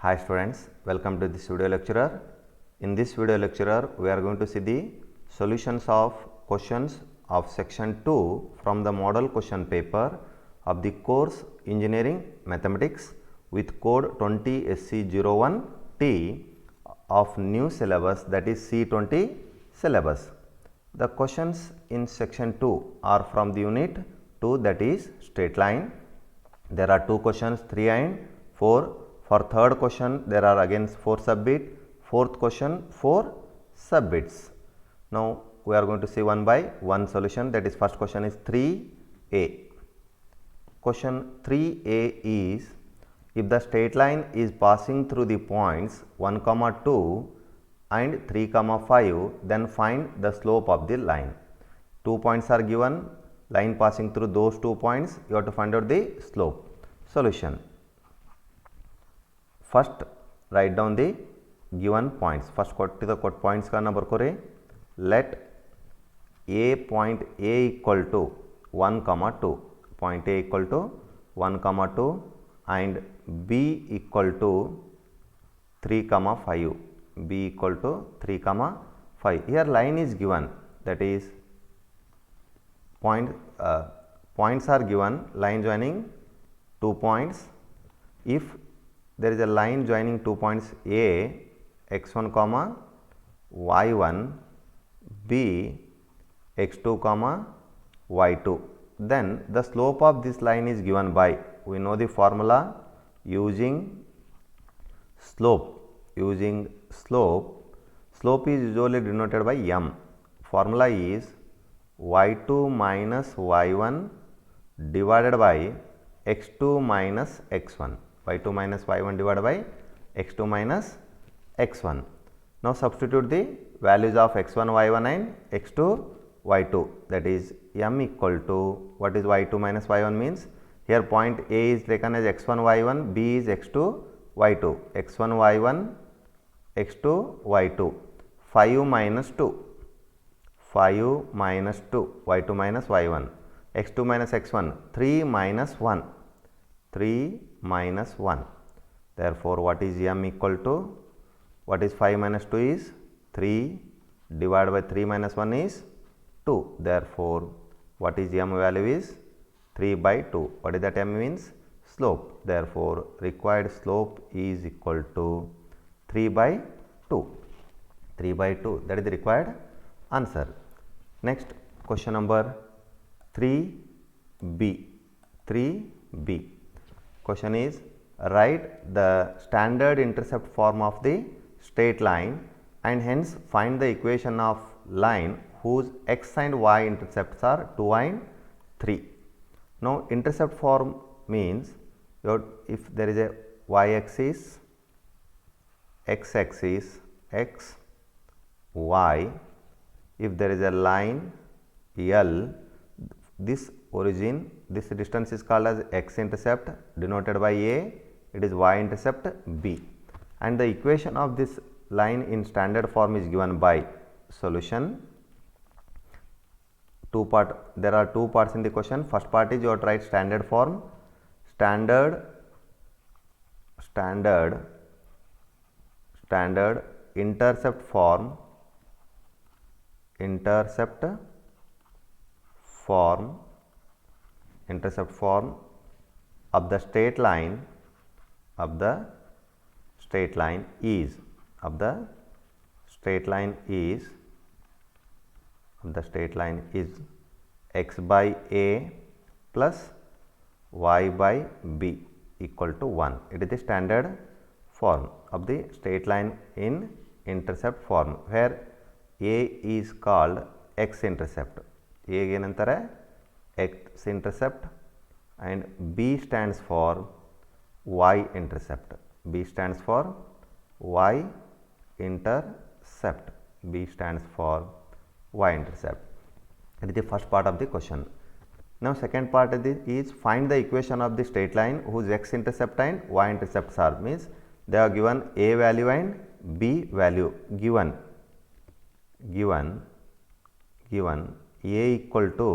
Hi students, welcome to this video lecturer. In this video lecturer, we are going to see the solutions of questions of section 2 from the model question paper of the course Engineering Mathematics with code 20SC01T of new syllabus, that is C20 syllabus. The questions in section 2 are from the unit 2, that is straight line. There are 2 questions, 3 and 4. For third question, there are again 4 sub-bit, fourth question 4 sub-bits. Now, we are going to see one by one solution, that is first question is 3a. Question 3a is, if the straight line is passing through the points 1, 2 and 3, 5, then find the slope of the line. 2 points are given, line passing through those 2 points, you have to find out the slope. Solution. First, write down the given points. First, the points का number करे. Let a point A equal to 1, 2. Point A equal to 1, 2 and B equal to 3, 5. B equal to 3, 5. Here line is given, that is points are given, line joining 2 points. If there is a line joining 2 points A, x1, y1, B, x2, y2, then the slope of this line is given by, we know the formula, using slope. Slope is usually denoted by m. Formula is y2 minus y1 divided by x2 minus x1. y2 minus y1 divided by x2 minus x1. Now, substitute the values of x1 y1 and x2 y2, that is m equal to, what is y2 minus y1 means, here point A is taken as x1 y1, B is x2 y2, x1 y1, x2 y2, 5 minus 2, y2 minus y1, x2 minus x1, 3 minus 1, 3 minus 1. Therefore, what is m equal to, what is 5 minus 2 is 3 divided by 3 minus 1 is 2. Therefore, what is m value is 3 by 2. What is that m means? Slope. Therefore, required slope is equal to 3 by 2. 3 by 2, that is the required answer. Next, question number 3b. Question is, write the standard intercept form of the straight line and hence find the equation of line whose x and y intercepts are 2 and 3. Now, intercept form means if there is a y axis, x axis, x, y, if there is a line L, this origin, this distance is called as x intercept denoted by A, it is y intercept B, and the equation of this line in standard form is given by solution. There are 2 parts in the question. First part is you have to write standard form, standard intercept form of the straight line is x by A plus y by B equal to 1. It is the standard form of the straight line in intercept form, where A is called x intercept. A ಏನಂತಾರೆ x intercept and B stands for y intercept. B stands for y intercept. That is the first part of the question. Now, second part of this is find the equation of the straight line whose x intercept and y intercepts are, means they are given A value and B value. Given A equal to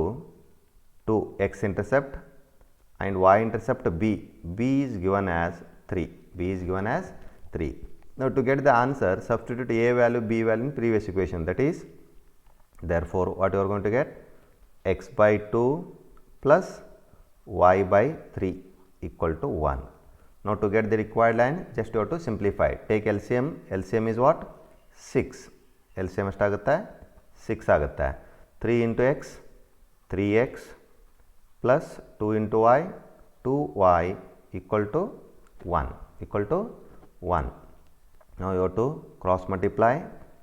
2 x intercept and y intercept B. B is given as 3. B is given as 3. Now to get the answer, substitute a value, b value in previous equation, that is, therefore what you are going to get, x by 2 plus y by 3 equal to 1. Now to get the required line, just you have to simplify. Take LCM. LCM is what? 6. LCM ಎಷ್ಟಾಗುತ್ತೆ? 6 ಆಗುತ್ತೆ. 3 into x, 3x plus 2 into y, 2y equal to 1. Equal to 1. Now you have to cross multiply.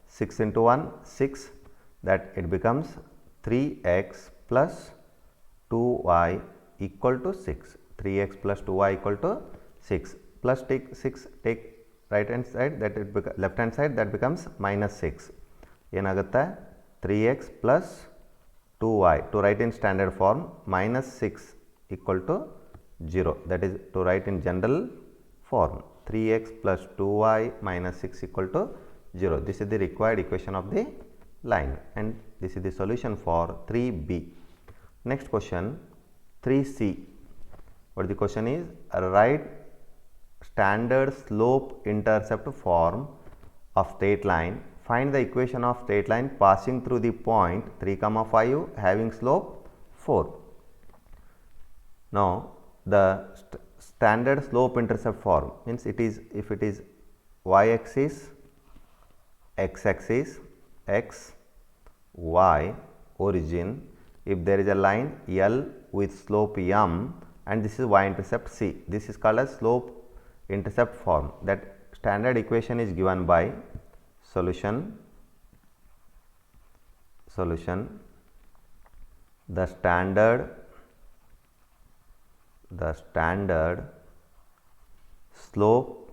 6 into 1, 6. That it becomes 3x plus 2y equal to 6. 3x plus 2y equal to 6. Plus take 6, take right hand side, that it left hand side, that becomes minus 6. ಏನಾಗುತ್ತೆ? 3x plus 2y, to write in standard form, minus 6 equal to 0. That is to write in general form, 3x plus 2y minus 6 equal to 0. This is the required equation of the line, and this is the solution for 3b. Next question, 3c. What the question is? Write standard slope intercept form of straight line. Find the equation of straight line passing through the point 3, 5 having slope 4. Now the standard slope intercept form means it is, if it is y axis, x axis, x, y, origin, if there is a line L with slope m and this is y intercept c, this is called as slope intercept form. That standard equation is given by solution, the standard slope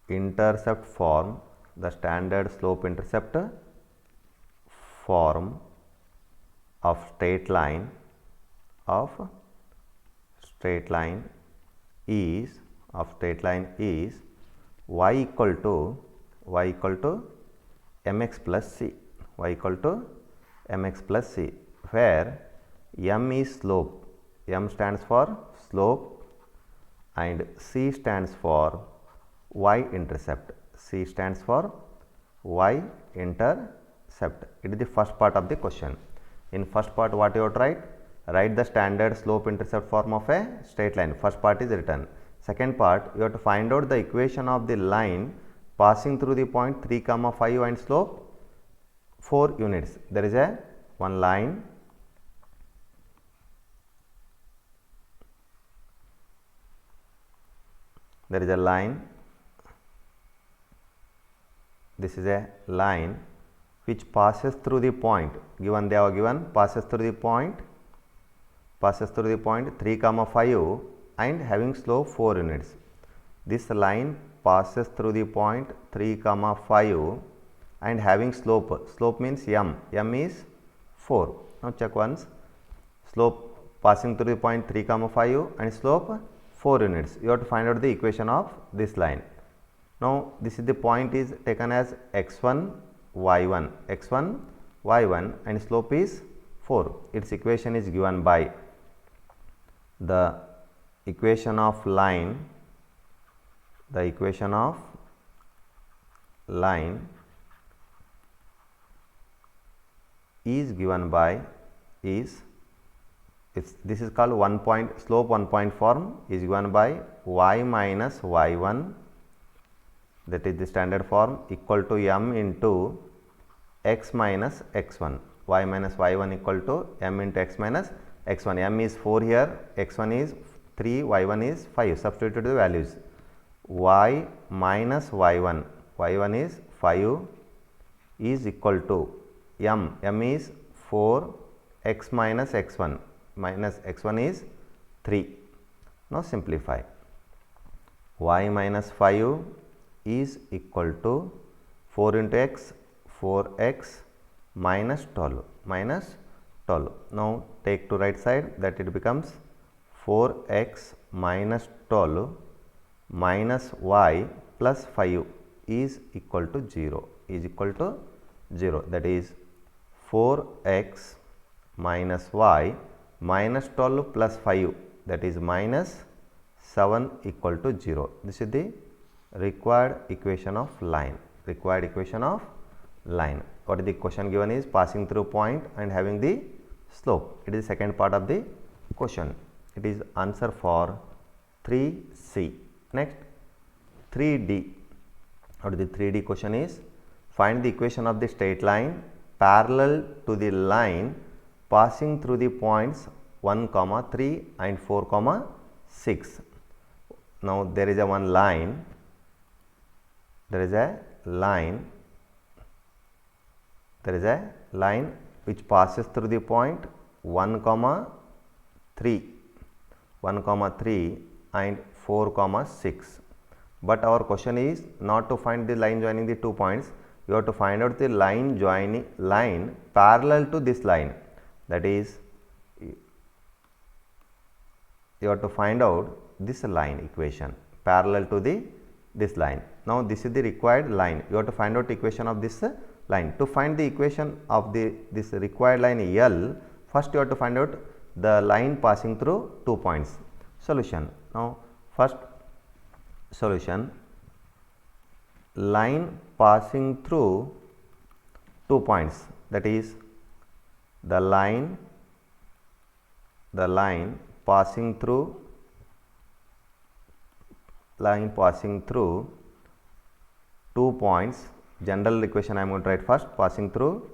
intercept form, the standard slope intercept form of straight line is y equal to mx plus c, where m is slope, m stands for slope and c stands for y intercept, It is the first part of the question. In first part, what you have to write? Write the standard slope intercept form of a straight line. First part is written. Second part, you have to find out the equation of the line passing through the point 3, 5 and slope 4 units. There is a one line, this is a line which passes through the point, given they are given, passes through the point 3, 5 and having slope 4 units. This line passes through the point 3, 5 and having slope means m is 4. Now check once, slope passing through the point 3, 5 and slope 4 units. You have to find out the equation of this line. Now this is the point is taken as x1, y1 and slope is 4. Its equation is given by the equation of line is given by this is called 1 point slope 1 point form, is given by y minus y1, that is the standard form, equal to m into x minus x1, y minus y1 equal to m into x minus x1. M is 4 here, x1 is 3, y1 is 5. Substitute the values. Y minus y1 is 5 is equal to m is 4, x minus x1 is 3. Now simplify. Y minus 5 is equal to 4 into x, 4x minus 12. Now take to right side, that it becomes 4x minus 12 minus y plus 5 is equal to 0, that is 4x minus y minus 12 plus 5, that is minus 7 equal to 0. This is the required equation of line. Required equation of line. What is the question given is passing through point and having the slope. It is the second part of the question. It is answer for 3C. Next 3D. What is the 3D question is find the equation of the straight line parallel to the line passing through the points 1, 3 and 4, 6. Now there is a one line. There is a line which passes through the point 1, 3 and 4, 6. But our question is not to find the line joining the 2 points. You have to find out the line parallel to this line. That is, you have to find out this line equation parallel to this line. Now this is the required line. You have to find out equation of this line. To find the equation of this required line L, first you have to find out the line passing through 2 points. Solution. Now first solution, line passing through 2 points, that is the line passing through 2 points. General equation I am going to write first. Passing through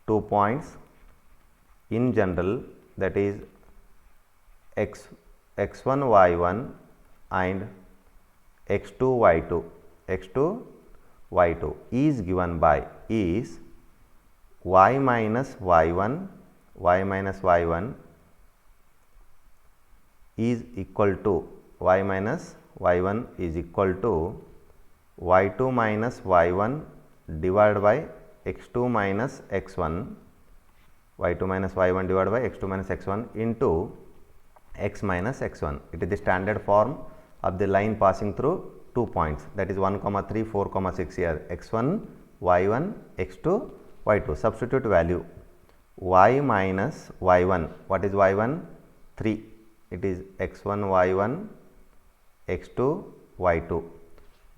2 points in general, that is x1 y1 and x2 y2 is given by is y minus y1 is equal to y minus y1 is equal to y2 minus y1 divided by x2 minus x1, y2 minus y1 divided by x2 minus x1 into x minus x1. It is the standard form of the line passing through 2 points, that is 1, 3, 4, 6 here, x1, y1, x2, y2. Substitute value y minus y1. What is y1? 3. It is x1, y1, x2, y2.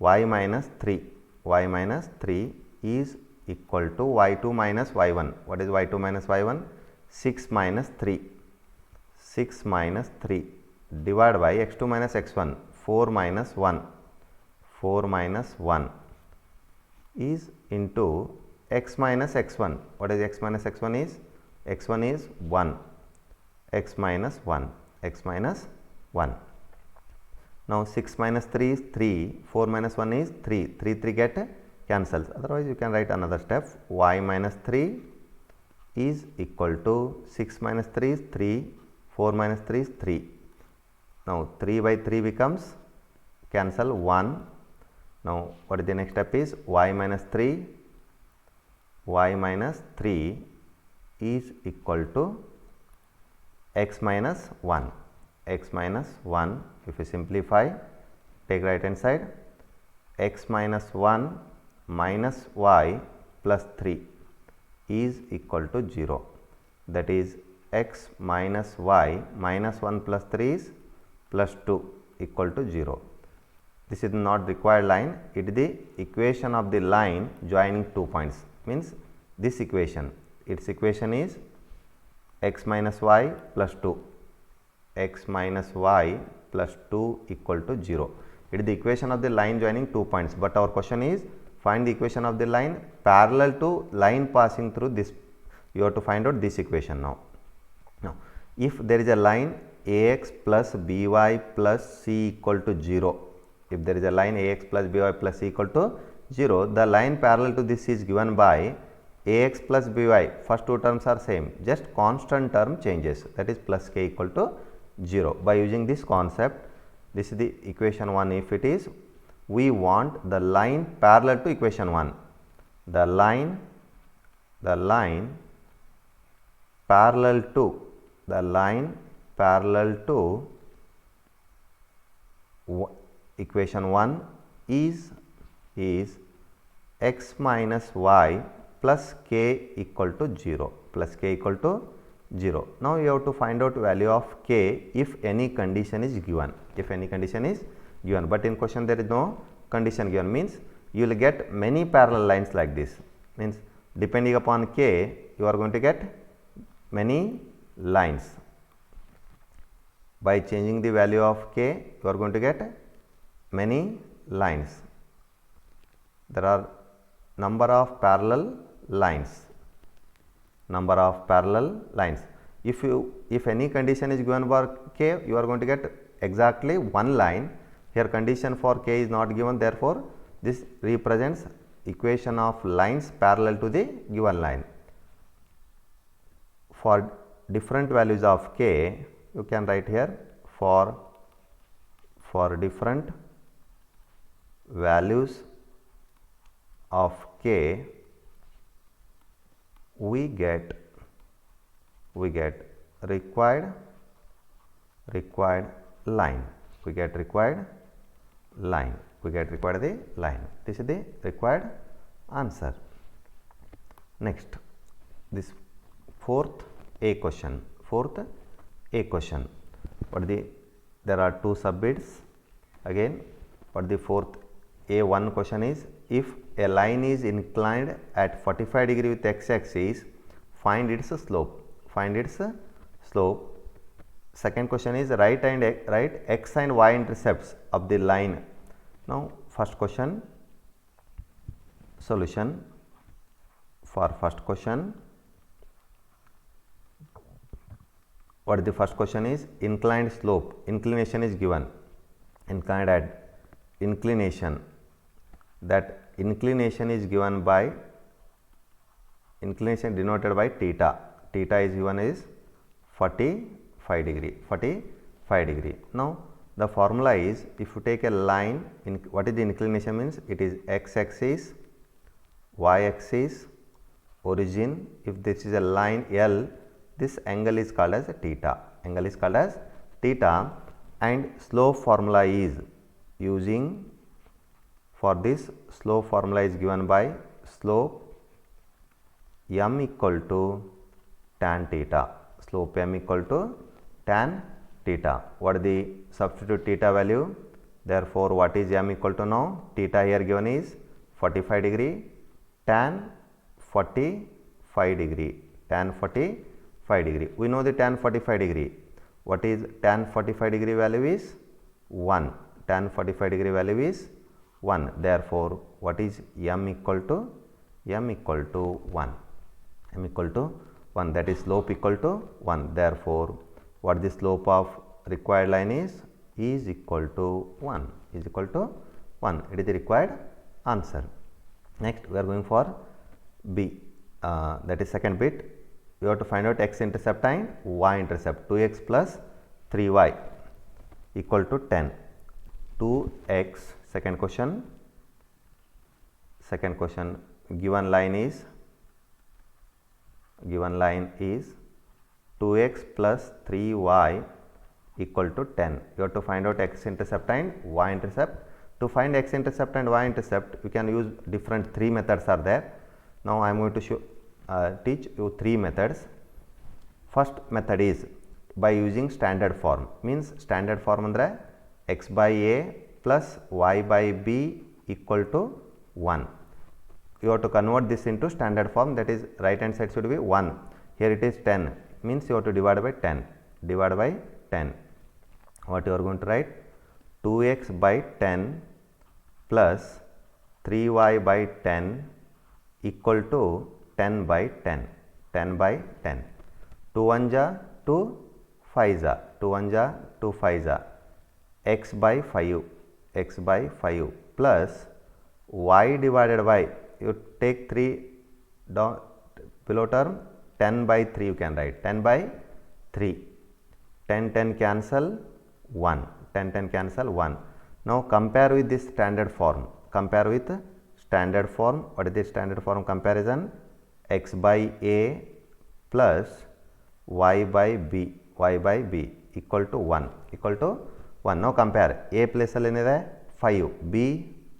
Y minus 3 is equal to y2 minus y1. What is y2 minus y1? 6 minus 3 divided by x2 minus x1, 4 minus 1 is into x minus x1. What is x minus x1 is? x1 is 1, x minus 1. Now 6 minus 3 is 3, 4 minus 1 is 3, 3 get cancels. Otherwise you can write another step. Y minus 3 is equal to 6 minus 3 is 3, 4 minus 3 is 3. Now 3 by 3 becomes cancel 1. Now what is the next step is y minus 3 is equal to x minus 1. If you simplify, take right hand side, x minus 1 minus y plus 3 is equal to 0. That is x minus y minus 1 plus 3 is plus 2 equal to 0. This is not required line. It is the equation of the line joining 2 points. Means this equation, its equation is x minus y plus 2. X minus y plus 2 equal to 0. It is the equation of the line joining 2 points, but our question is find the equation of the line parallel to line passing through this. You have to find out this equation now. Now, if there is a line ax plus by plus c equal to 0, if there is a line ax plus by plus c equal to 0, the line parallel to this is given by ax plus by. First two terms are same, just constant term changes, that is plus k equal to 0. By using this concept, this is the equation 1. If it is, we want the line parallel to equation 1. The line parallel to equation 1 is x minus y plus k equal to 0. 0. Now you have to find out value of k if any condition is given. If any condition is given, but in question there is no condition given, means you will get many parallel lines like this. Means depending upon k, you are going to get many lines. By changing the value of k, you are going to get many lines. There are number of parallel lines. Number of parallel lines. If any condition is given for k, you are going to get exactly one line. Here condition for k is not given, therefore this represents equation of lines parallel to the given line. For different values of k, you can write here for different values of k, we get required line. We get required line. We get required the line. This is the required answer. Next, this fourth A question. What there are two subbits. Again, what the fourth A1 question is, if a line is inclined at 45 degree with x-axis, find its slope. Second question is, write x and y intercepts of the line. Now first question, solution for first question. What the first question is, inclined slope, inclination is given, inclined at inclination, that inclination is given by, inclination denoted by theta. Theta is given is 45 degree. Now the formula is, if you take a line, what is the inclination means? It is x-axis, y-axis, origin. If this is a line L, this angle is called as theta. And slope formula is using, for this slope formula is given by slope m equal to tan theta. Slope m equal to tan theta. What is the substitute theta value? Therefore, what is m equal to now? Theta here given is 45 degree, tan 45 degree. We know the tan 45 degree. What is tan 45 degree value is 1. Tan 45 degree value is 1. Therefore, what is m equal to? M equal to 1. That is slope equal to 1. Therefore, what the slope of required line is equal to 1. It is the required answer. Next, we are going for B. That is second bit. You have to find out x intercept and y intercept. 2x plus 3y equal to 10. 2x. Second question, given line is 2x plus 3y equal to 10. You have to find out x intercept and y intercept. To find x intercept and y intercept, you can use different three methods are there. Now I am going to teach you three methods. First method is by using standard form. Means standard form andre x by a plus y by b equal to 1. You have to convert this into standard form, that is right hand side should be 1. Here it is 10, means you have to divide by 10. What you are going to write? 2x by 10 plus 3y by 10 equal to 10 by 10. 2 1 ja 2 5 ja x by 5 plus y divided by, you take 3 down below term, 10 by 3 you can write, 10 by 3, 10 cancel 1. Now compare with this standard form. What is the standard form comparison? X by a plus y by b equal to 1. Now compare, a place ಅಲ್ಲಿ ಏನಿದೆ 5, b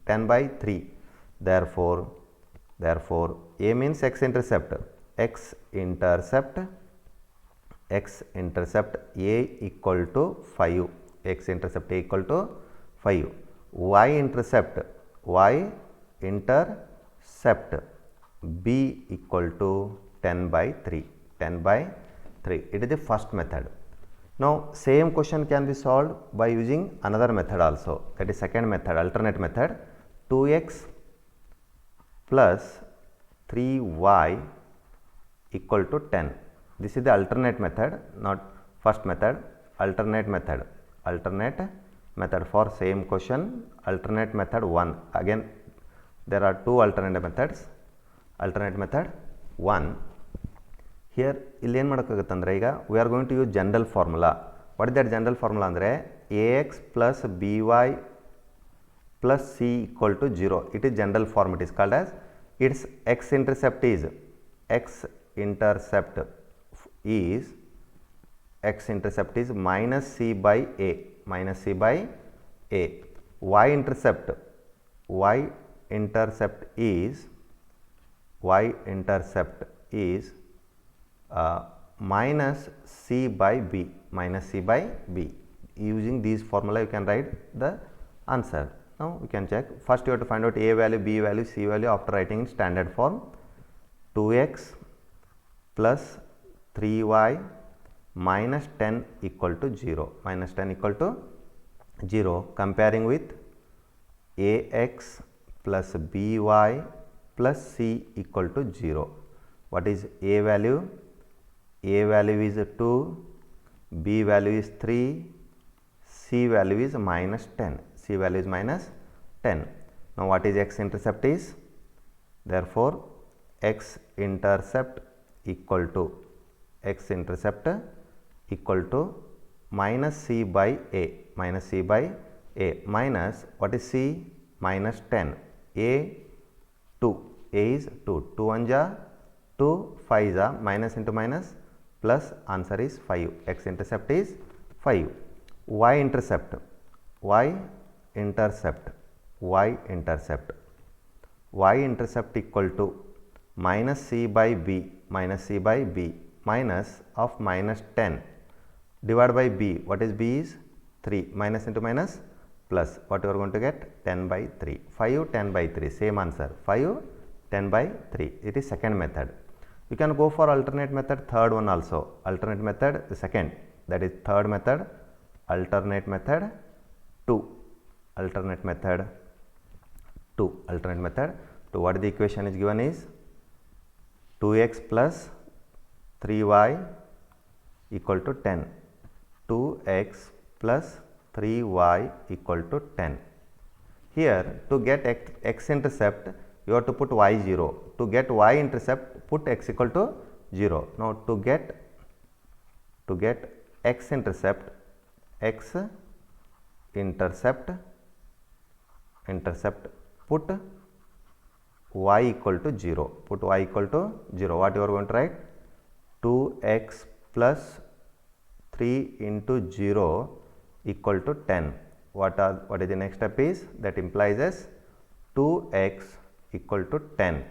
10 by 3. Therefore a means x intercept x intercept a equal to 5, x intercept a equal to 5, y intercept b equal to 10 by 3, 10 by 3. It is the first method. Now same question can be solved by using another method also, that is second method, alternate method. 2x plus 3y equal to 10. This is the alternate method, not first method. Alternate method for same question. Alternate method 1. Again there are two alternate methods. Alternate method 1. Here ಇಲ್ಲಿ ಏನು ಮಾಡೋಕ್ಕಾಗುತ್ತಂದರೆ, ಈಗ we are going to use general formula. What is that general formula ಅಂದರೆ ax plus by plus c equal to 0. It is general form. It is called as, its x intercept is minus c by a, y intercept is minus c by b, Using these formula you can write the answer. Now we can check. First you have to find out a value, b value, c value after writing in standard form. 2x plus 3y minus 10 equal to 0, comparing with ax plus by plus c equal to 0. What is a value? A value is 2, b value is 3, c value is minus 10. Now what is x intercept is? Therefore x intercept equal to minus c by a, minus what is c? Minus 10. A 2, a is 2, 2 1 ja 2, 5 ja, minus into minus, plus answer is 5. X intercept is 5. Y intercept equal to minus c by b, minus of minus 10 divided by b. What is b is 3, minus into minus, plus what you are going to get? 10 by 3. 5 10 by 3, same answer, 5 10 by 3. It is second method. You can go for alternate method, third one also. Alternate method, the second, that is third method. Alternate method 2. What the equation is given is 2x plus 3y equal to 10. 2x plus 3y equal to 10. Here to get x intercept you have to put y 0. To get y intercept, put x equal to 0. Now to get x intercept, put y equal to 0. What you are going to write? 2x plus 3 into 0 equal to 10. What is the next step is? That implies as 2x equal to 10.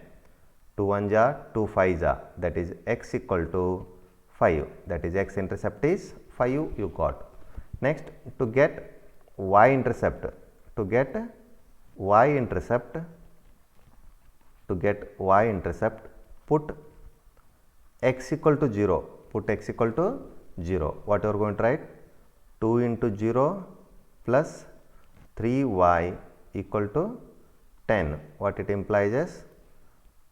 2 1 ja 2 5 ja, that is x equal to 5, that is x intercept is 5 you got. Next to get y intercept, put x equal to 0. What you are going to write? 2 into 0 plus 3y equal to 10. What it implies is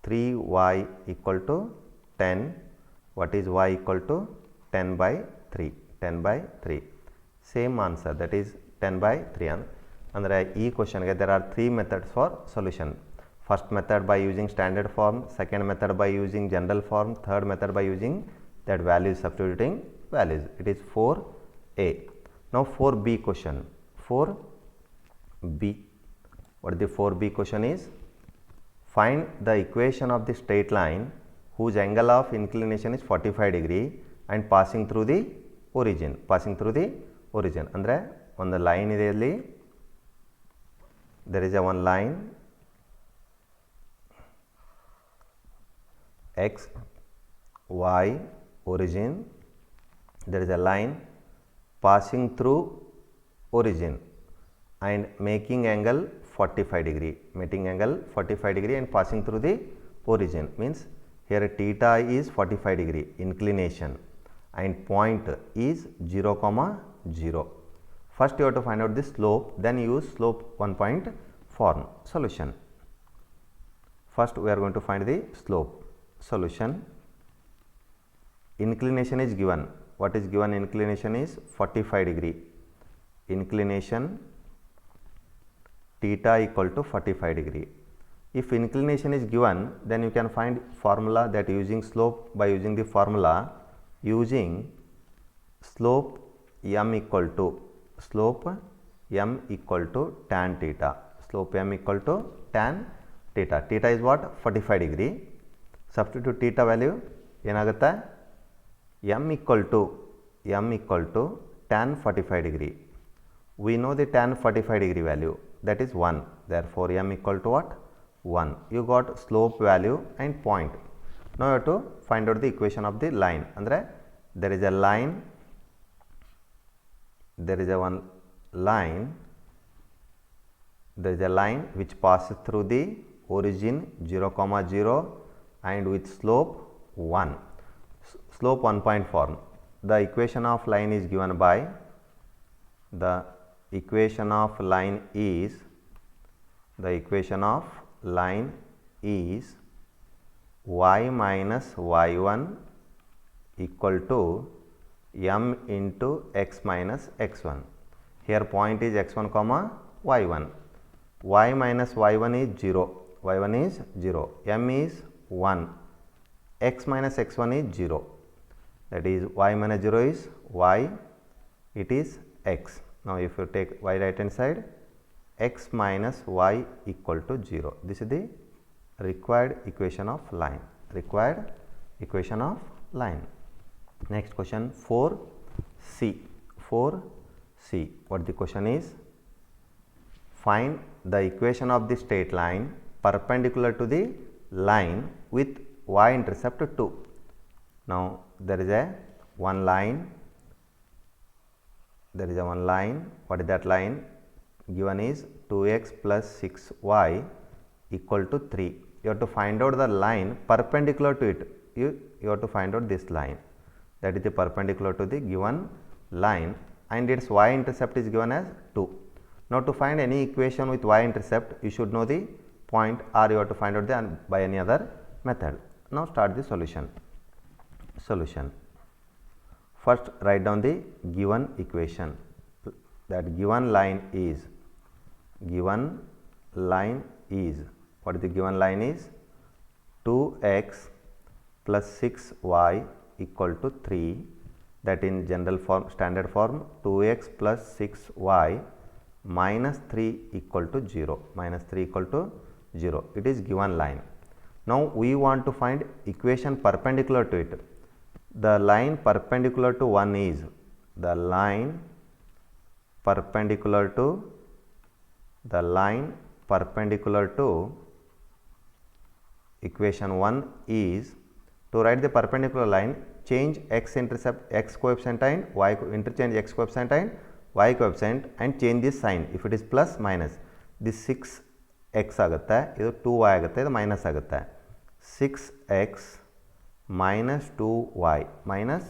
3y equal to 10. What is y equal to? 10 by 3. Same answer, that is 10 by 3. Andre ee question ge there are three methods for solution. First method by using standard form, second method by using general form, third method by using that value substituting values. It is 4a. Now 4b question. 4b. What the 4b question is? Find the equation of the straight line whose angle of inclination is 45 degree and passing through the origin. Andre on the line ಇದೆ, there is a one line x, y, origin, there is a line passing through origin and making angle 45 degree, making angle 45 degree and passing through the origin, means here theta is 45 degree inclination and point is 0 comma 0. First you have to find out the slope, then use slope 1 point form. Solution. First we are going to find the slope. Solution. Inclination is given. What is given? Inclination is 45 degree. Inclination theta equal to 45 degree. If inclination is given, then you can find formula that using slope by using the formula using slope m equal to tan theta. Slope m equal to tan theta. Theta is what? 45 degree. Substitute theta value ಏನಾಗುತ್ತೆ? m equal to tan 45 degree. We know the tan 45 degree value, that is 1. Therefore, m equal to what? 1. You got slope value and point. Now you have to find out the equation of the line. Andre there is a line, there is a line which passes through the origin 0 comma 0 and with slope 1. Slope 1 point form. The equation of line is given by y minus y1 equal to m into x minus x1. Here point is x1 comma y1. Y minus y1 is 0. y1 is 0. M is 1. X minus x1 is 0. That is y minus 0 is y. It is x. Now if you take y right hand side, x minus y equal to 0. This is the required equation of line. Next question 4C. What the question is? Find the equation of the straight line perpendicular to the line with y intercept 2. Now there is one line. What is that line? Given is 2x plus 6y equal to 3. You have to find out the line perpendicular to it. You have to find out this line, that is the perpendicular to the given line, and its y intercept is given as 2. Now to find any equation with y intercept, you should know the point, or you have to find out by any other method. Now start the solution. First write down the given equation. That given line is what is the given line is? 2x plus 6y equal to 3. That in general form, standard form, 2x plus 6y minus 3 equal to 0. It is given line. Now we want to find equation perpendicular to it. The line perpendicular to 1 is perpendicular to equation 1 is, to write the perpendicular line, change x intercept x coefficient and y interchange x coefficient and y coefficient and change this sign. If it is plus minus, this 6x ಆಗುತ್ತೆ, ಇದು 2y ಆಗುತ್ತೆ, ಇದು minus ಆಗುತ್ತೆ. 6x minus 2y minus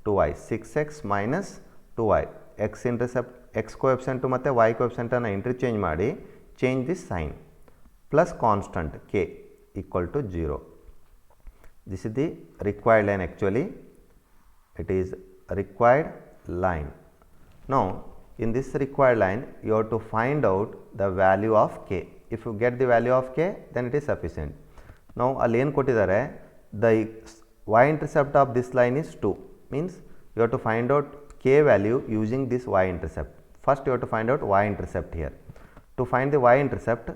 2y, 6x minus 2y, x intercept x coefficient ಮತ್ತು y coefficient ಅನ್ನು interchange ಮಾಡಿ change this sign, plus constant k equal to 0. This is the required line. Actually it is required line. Now in this required line you have to find out the value of k. If you get the value of k, then it is sufficient. Now ಅಲ್ಲಿ ಏನು ಕೊಟ್ಟಿದ್ದಾರೆ, the y intercept of this line is 2, means you have to find out k value using this y intercept. First you have to find out y intercept here. To find the y intercept,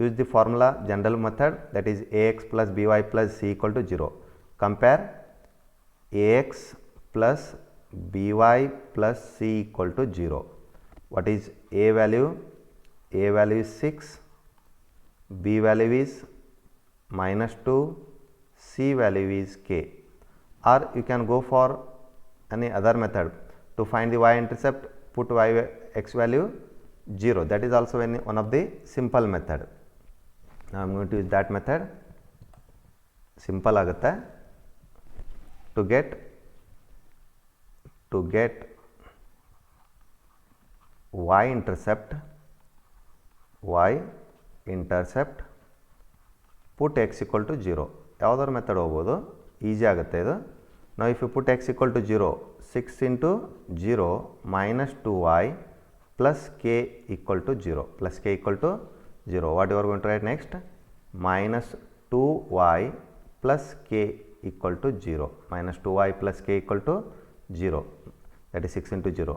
use the formula general method, that is ax plus by plus c equal to 0. Compare ax plus by plus c equal to 0. What is a value? A value is 6, b value is minus 2, c value is k. Or you can go for any other method to find the y-intercept, put x value 0. That is also one of the simple method. Now I am going to use that method. Simple ಆಗುತ್ತೆ. To get y-intercept, put x equal to 0. ಯಾವುದಾದ್ರು method ಹೋಗ್ಬೋದು, easy ಆಗುತ್ತೆ ಇದು. ನಾವು if you put x equal to 0, 6 into 0 minus 2y plus k equal to 0, plus k equal to 0. What you are going to write next? Minus 2y plus k equal to 0, minus 2y plus k equal to 0, that is 6 into 0.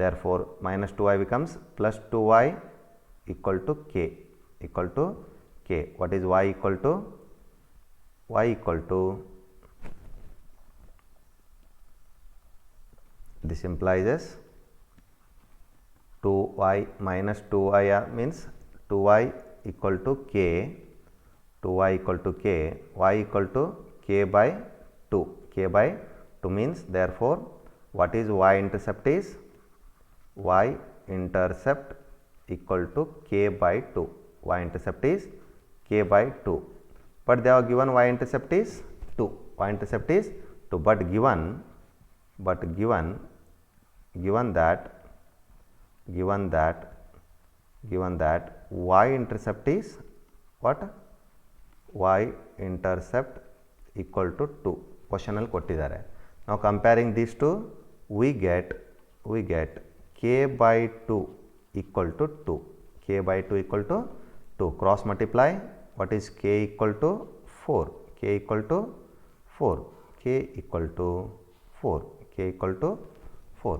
Therefore, minus 2y becomes plus 2y equal to k, equal to k. What is y equal to? Y equal to, this implies as 2y minus 2y means 2y equal to k, 2y equal to k, y equal to k by 2, k by 2 means, therefore, what is y-intercept is, y-intercept equal to k by 2, y-intercept is k by 2, but they have given y-intercept is 2, y-intercept is 2, but given that y-intercept is what? Y-intercept equal to 2, question ಅಲ್ಲಿ ಕೊಟ್ಟಿದ್ದಾರೆ. Now comparing these two, we get k by 2 equal to 2, k by 2 equal to 2, cross multiply, what is k equal to 4, k equal to 4, k equal to 4, k equal to 4.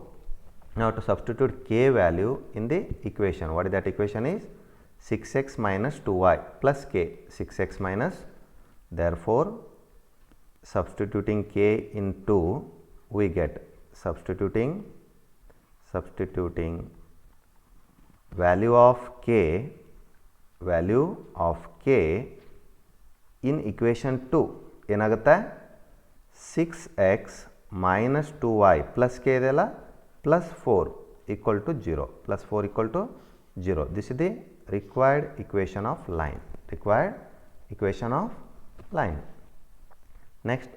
Now to substitute k value in the equation, what is that equation is? 6x minus 2y plus k, 6x minus, therefore substituting k in 2, we get substituting value of k in equation 2 ಏನಾಗುತ್ತೆ? 6x minus 2y plus k ಇದೆಯಲ್ಲ plus 4 equal to 0, plus 4 equal to 0. This is the required equation of line, Next,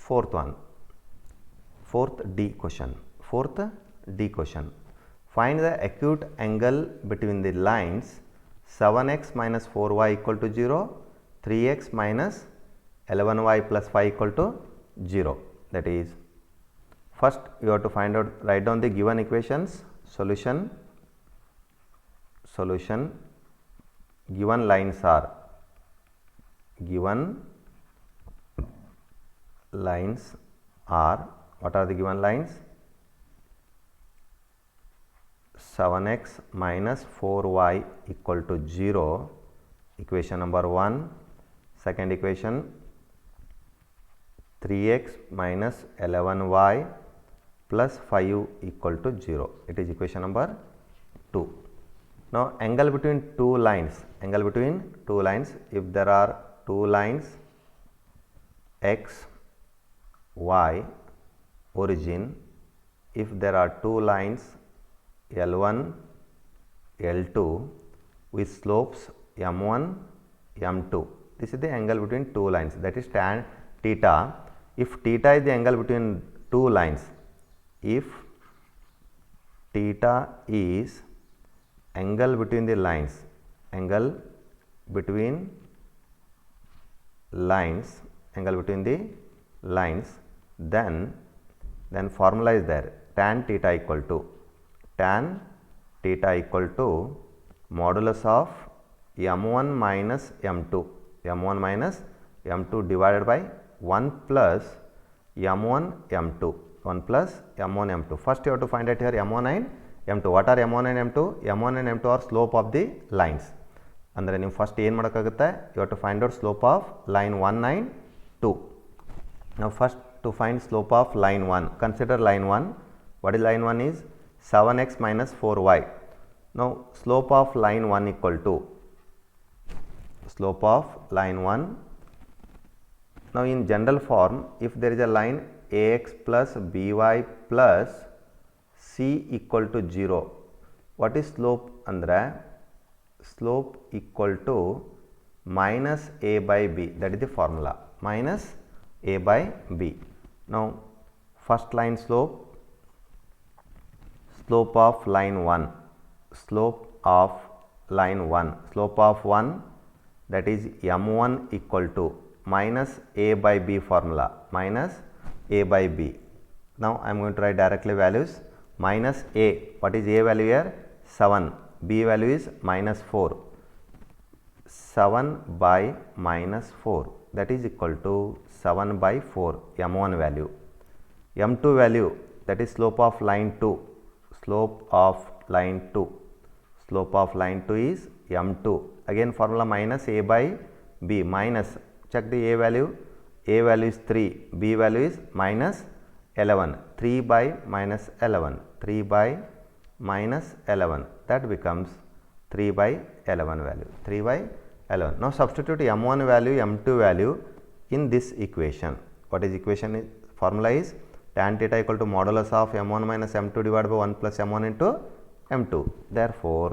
fourth D question. Find the acute angle between the lines 7x minus 4y equal to 0, 3x minus 11y plus 5 equal to 0. That is, first you have to find out, write down the given equations, solution. Given lines are, what are the given lines? 7x minus 4y equal to 0, equation number 1. Second equation, 3x minus 11y plus 5 equal to 0, it is equation number 2. Now angle between two lines, if there are two lines x, y origin, if there are two lines L1, L2 with slopes m1, m2, this is the angle between two lines, that is tan theta. If theta is the angle between two lines, if theta is angle between the lines, then formula is there, tan theta equal to modulus of m1 minus m2 divided by 1 plus m1 m2. First you have to find out here m1 and m2. What are m1 and m2? m1 and m2 are slope of the lines. ಅಂದರೆ ನೀವು first ಏನು ಮಾಡೋಕ್ಕಾಗುತ್ತೆ, you have to find out slope of line 1 and 2. Now first to find slope of line 1, consider line 1. What is line 1 is 7x minus 4y. Now slope of line 1 equal to, now in general form, if there is a line ax plus by plus c equal to 0. What is slope andre slope equal to minus a by b, that is the formula, minus a by b. Now first line slope of line 1, slope of line 1, slope of 1, that is m1 equal to minus a by b formula, minus a by b. Now I am going to write directly values. Minus a, what is a value here? 7, b value is minus 4. 7 by minus 4, that is equal to 7 by 4, m1 value. m2 value, that is slope of line 2, slope of line 2, slope of line 2 is m2. Again formula minus a by b, minus, check the a value is 3, b value is minus 11, 3 by minus 11, 3 by minus 11, that becomes 3 by 11 value, 3 by 11. Now substitute m1 value, m2 value in this equation. What is equation? Formula is tan theta equal to modulus of m1 minus m2 divided by 1 plus m1 into m2. Therefore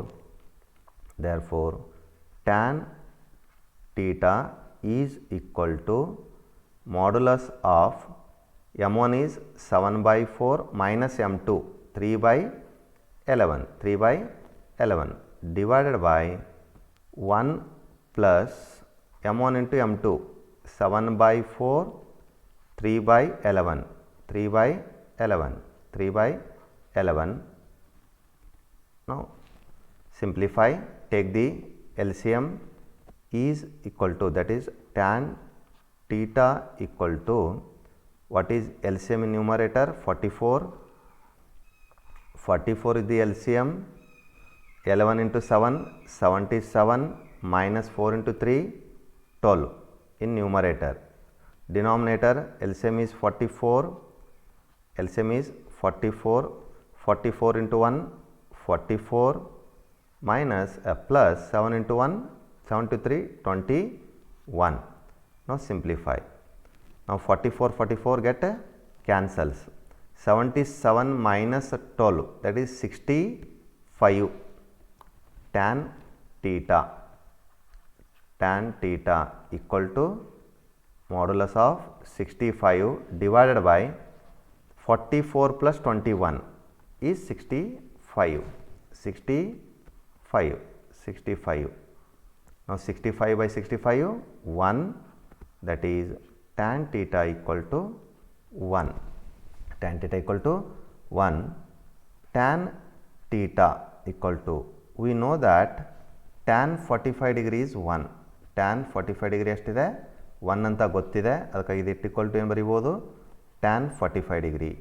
tan theta is equal to modulus of m1 is 7 by 4 minus m2 3 by 11 divided by 1 plus m1 into m2 7 by 4 3 by 11 3 by 11. Now simplify, take the LCM is equal to, that is tan theta equal to, what is LCM in numerator? 44 is the LCM, 11 into 7 77 minus 4 into 3 12 in numerator. Denominator LCM is 44, 44 into 1 44 minus plus 7 into 1 7 to 3 21. Now simplify. Now 44 get cancels. 77 minus 12, that is 65. Tan theta equal to modulus of 65 divided by 44 plus 21 is 65. Now 65 by 65 1, that is tan theta equal to 1. Tan theta equal to 1. Tan theta equal to, we know that tan 45 degree is 1. Tan 45 degree ಎಷ್ಟಿದೆ 1 ಅಂತ ಗೊತ್ತಿದೆ, ಅದಕ್ಕಾಗಿ ಇದು equal to ಏನು ಬರೀಬೋದು tan 45 degree.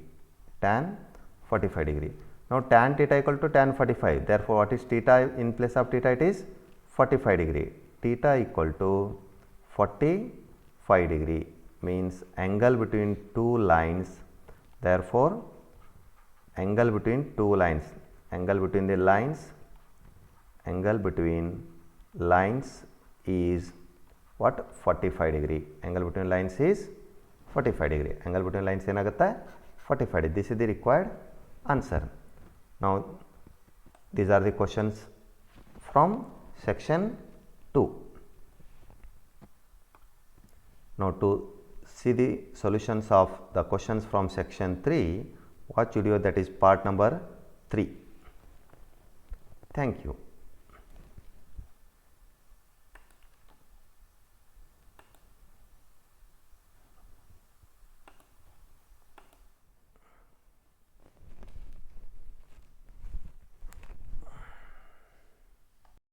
Now tan theta equal to tan 45, therefore what is theta in place of theta? It is 45 degree. Theta equal to 45 degree means angle between two lines. Therefore angle between lines is what? 45 degree. Angle between lines is 45 degree. Angle between lines ಏನಾಗುತ್ತೆ 45 degree. This is the required answer. Now these are the questions from section 2. Now to see the solutions of the questions from section 3, watch video, that is part number 3. Thank you.